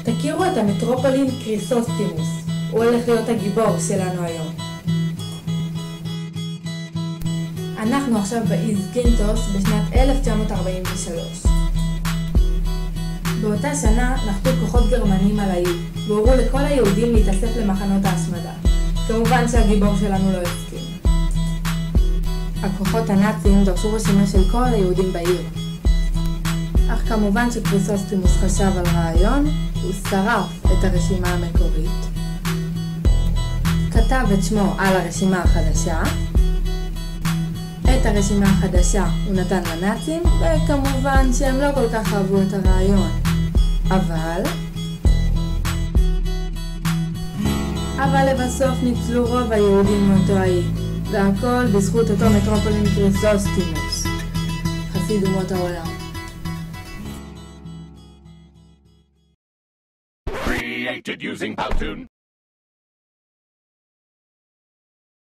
תכירו את המטרופולין קריסוסטימוס, הוא הולך להיות הגיבור שלנו היום. אנחנו עכשיו באי זקינתוס בשנת 1943. באותה שנה נחתו כוחות גרמנים על האי, והורו לכל היהודים להתאסף למחנות ההשמדה. כמובן שהגיבור שלנו לא הסכים. הכוחות הנאצים דרשו רשימה של כל היהודים בעיר. אך כמובן שקריסוסטימוס חשב על רעיון, הוא שרף את הרשימה המקורית, כתב את שמו על הרשימה החדשה, את הרשימה החדשה הוא נתן לנאצים, וכמובן שהם לא כל כך אהבו את הרעיון. אבל לבסוף ניצלו רוב היהודים מאותו האי, והכל בזכות אותו מטרופולין קריסוסטימוס, חסיד אומות העולם. Created using Powtoon.